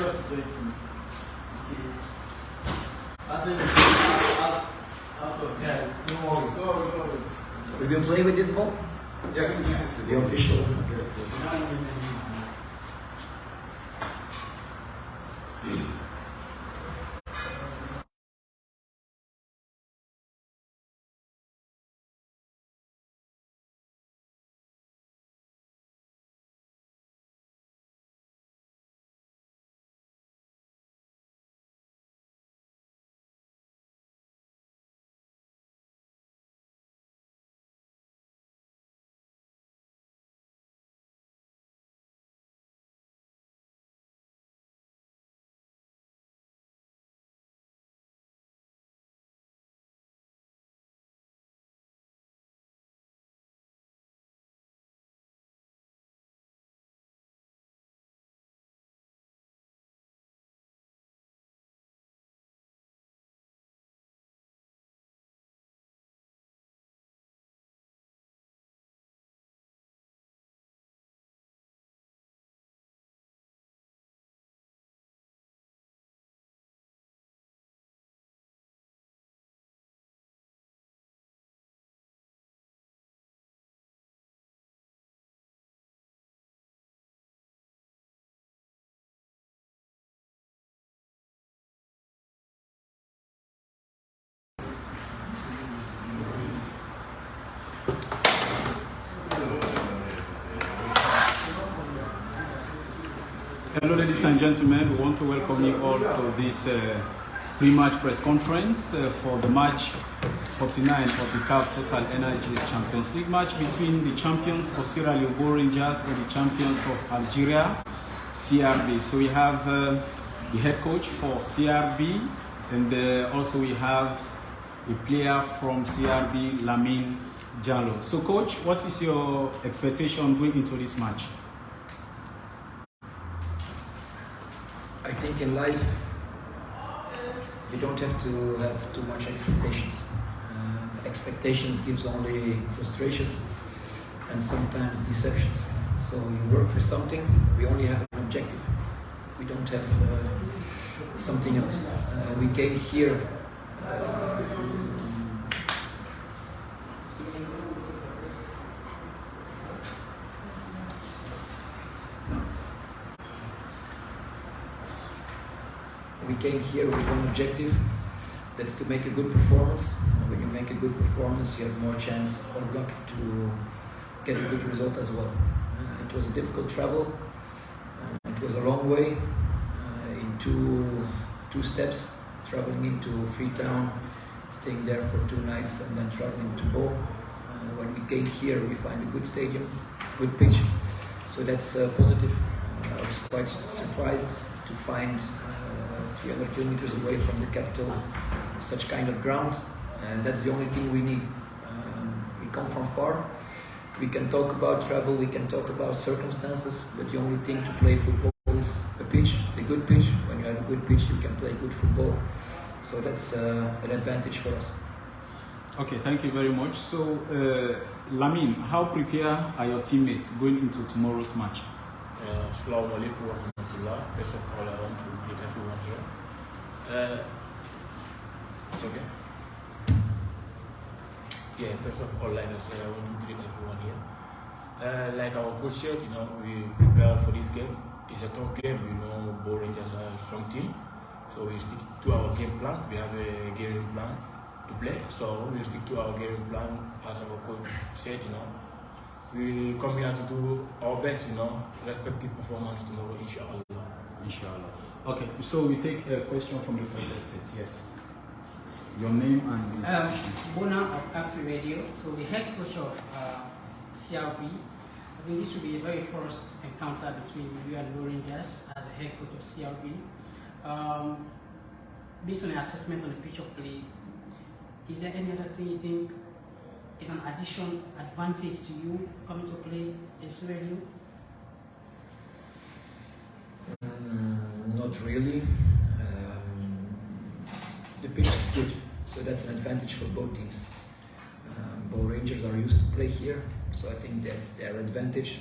just join. I think out of 10. No. Will you play with this ball? Yes, this is The official. Yes. Hello, ladies and gentlemen. We want to welcome you all to this pre-match press conference for the match 49 of the CAF Total Energies Champions League match between the champions of Sieralionne Bورانجرز and the champions of Algeria, CRB. So we have the head coach for CRB, and also we have a player from CRB, Lamine Diallo. So, coach, what is your expectation going into this match? I think in life you don't have to have too much expectations. Expectations gives only frustrations and sometimes deceptions. So you work for something, we only have an objective. We don't have something else. We came here with one objective, that's to make a good performance. When you make a good performance, you have more chance or luck to get a good result as well. It was a difficult travel. It was a long way in two steps, traveling into Freetown, staying there for 2 nights, and then traveling to Bo. When we came here, we find a good stadium, good pitch, so that's positive. I was quite surprised to find 300 kilometers away from the capital such kind of ground, and that's the only thing we need. We come from far. We can talk about travel, we can talk about circumstances, but the only thing to play football is a pitch, a good pitch. When you have a good pitch, you can play good football. So that's an advantage for us. Okay, thank you very much. So, Lamine, how prepared are your teammates going into tomorrow's match? Assalamu alaikum wa rahmatullah. First of all, I want to greet everyone here. It's okay? Yeah, first of all, like I said, I want to greet everyone here. Like our coach said, we prepare for this game. It's a tough game, Bورانجرز are a strong team. So we stick to our game plan. We have a game plan to play. So we stick to our game plan as our coach said, We come here to do our best, respective performance tomorrow, inshallah. Inshallah. Okay, so we take a question from the United States. Yes. Your name and institution. Bona of Afri Radio. So the head coach of CRB. I think this will be the very first encounter between you and Bورانجرز as a head coach of CRB. Based on your assessment on the pitch of play, is there any other thing you think is an advantage to you coming to play in Sieralionne? Not really. The pitch is good, so that's an advantage for both teams. Bورانجرز are used to play here, so I think that's their advantage.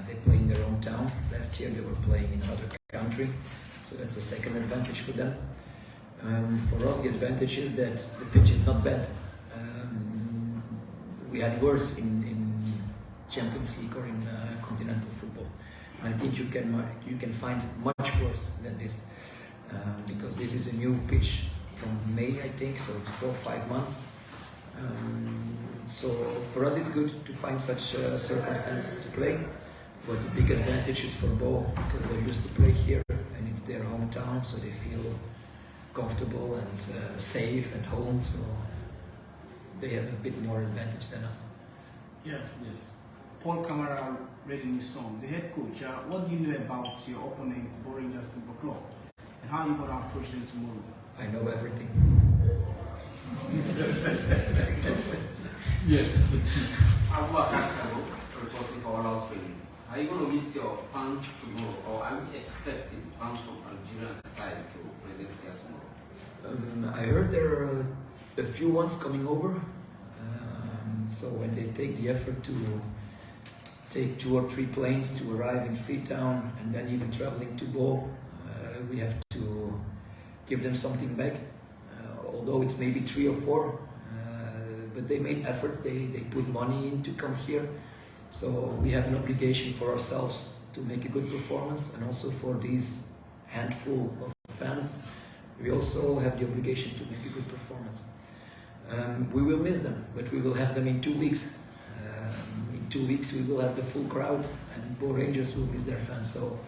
They play in their own town. Last year they were playing in another country, So that's the second advantage for them. For us, the advantage is that the pitch is not bad. We had worse in Champions League or in continental football. And I think you can find much worse than this, because this is a new pitch from May, I think, so it's 4 or 5 months. So for us it's good to find such circumstances to play, but the big advantage is for Bo, because they're used to play here and it's their hometown, so they feel comfortable and safe at home, so they have a bit more advantage than us. Yeah, yes. Paul Camara read in his song, the head coach, what do you know about your opponent, Bورانجرز Football Club, and how are you going to approach them tomorrow? I know everything. Yes. Reporting for All Out Training. Are you going to miss your fans tomorrow, or are we expecting fans from Algerian side to present here tomorrow? I heard there are a few ones coming over, so when they take the effort to take 2 or 3 planes to arrive in Freetown and then even traveling to Bo, we have to give them something back, although it's maybe 3 or 4, but they made efforts, they put money in to come here, so we have an obligation for ourselves to make a good performance, and also for these handful of fans, we also have the obligation to make a good performance. We will miss them, but we will have them in 2 weeks. In 2 weeks we will have the full crowd, and Bórangers will miss their fans, so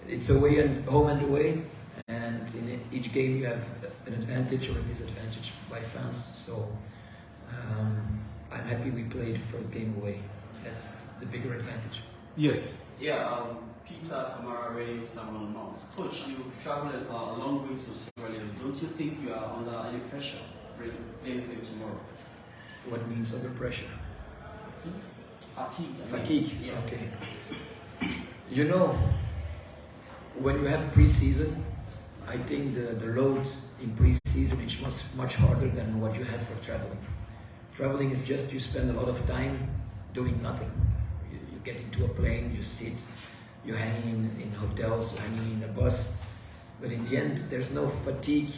it's away and home and away, and in each game you have an advantage or a disadvantage by fans, so I'm happy we played the first game away. That's the bigger advantage. Yes. Yeah, Peter Camara, Radio Salmon Mount. Coach, you've traveled a long way to Australia. Don't you think you are under any pressure for playing tomorrow? What means under pressure? Fatigue. Fatigue, Yeah. okay. You know, when you have pre-season, I think the load in pre-season is much harder than what you have for traveling. Traveling is just you spend a lot of time doing nothing. You get into a plane, you sit, you're hanging in hotels, you're hanging in a bus, but in the end there's no fatigue,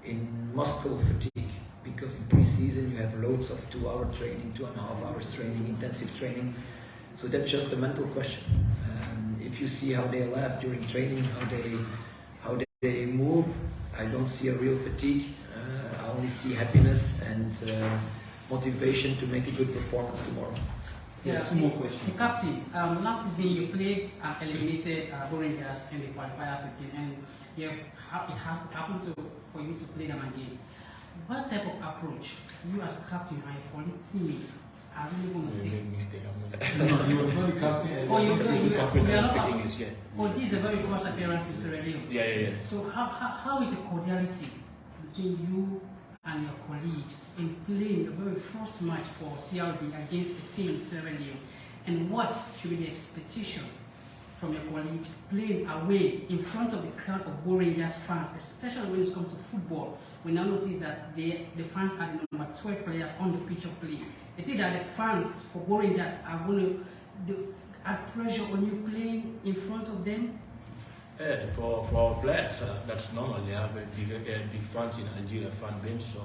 in muscle fatigue, because in pre-season you have loads of 2-hour training, 2.5 hours training, intensive training, so that's just a mental question. If you see how they laugh during training, how they move, I don't see a real fatigue. I only see happiness and motivation to make a good performance tomorrow. Yeah, 2 more questions. Captain, last season you played and eliminated Bórangers in the qualifiers again, and it has happened for you to play them again. What type of approach you as a captain and your colleague teammates are really going to take? No, you were not the captain. Oh, you're not English, yeah. Oh, this is a very first appearance in Sierra Yeah. So how is the cordiality between you and your colleagues in playing the very first match for CRB against a team in Sierra Leone? And what should be the expectation from your colleagues playing away in front of the crowd of Bórangers fans, especially when it comes to football? We now notice that the fans are the number 12 players on the pitch of play. You see that the fans for Bórangers are going to add pressure on you playing in front of them? Yeah, for our players, that's normal. They have a big fans in Algeria, fan base. So,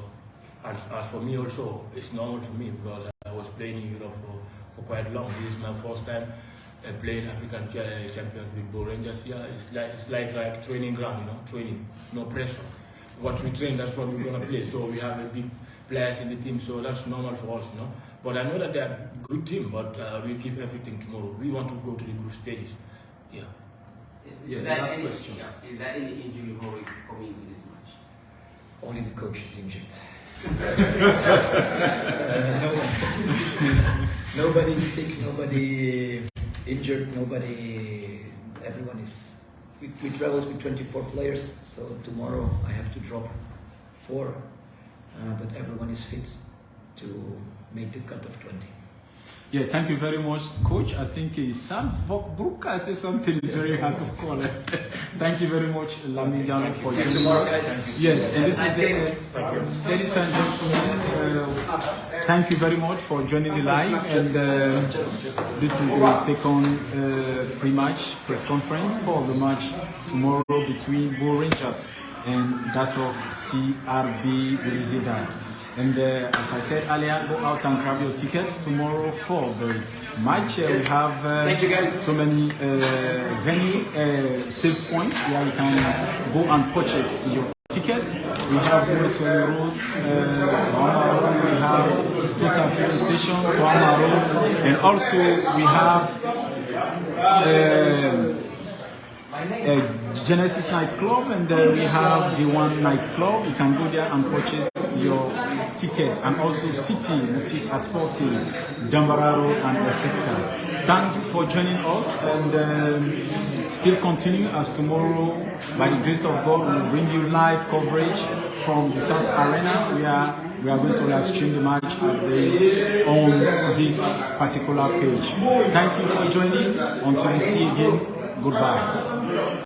as for me also, it's normal for me because I was playing in Europe for quite long. This is my first time playing African champions with Bórangers. Yeah, it's like training ground, training, no pressure. What we train, that's what we're gonna play. So we have a big players in the team, so that's normal for us, But I know that they're a good team, but we give everything tomorrow. We want to go to the group stages. Yeah. Is there any injury hurry coming into this match? Only the coach is injured. Nobody is sick, nobody injured, everyone is. We traveled with 24 players, so tomorrow I have to drop 4, but everyone is fit to make the cut of 20. Yeah, thank you very much, Coach. I think Sam Brook, I say something is very hard to call. Thank you very much, Lamingano, for joining us. Yes, and this is ladies and gentlemen, thank you very much for joining the live. And this is the second pre-match press conference for the match tomorrow between Bورانجرز and that of CRB Belouizdad. And as I said earlier, go out and grab your tickets tomorrow for the match. We have so many venues, sales points where you can go and purchase your tickets. We have Westwell Road, Tuama Road, we have Total Filling Station, Tuama Road, and also we have Genesis nightclub, and then we have the One nightclub. You can go there and purchase your ticket, and also City Boutique at 40, Dambara Road, and etc. Thanks for joining us, and still continue as tomorrow, by the grace of God, we will bring you live coverage from the South Arena. We are going to live stream the match on this particular page. Thank you for joining. Until we see you again, goodbye.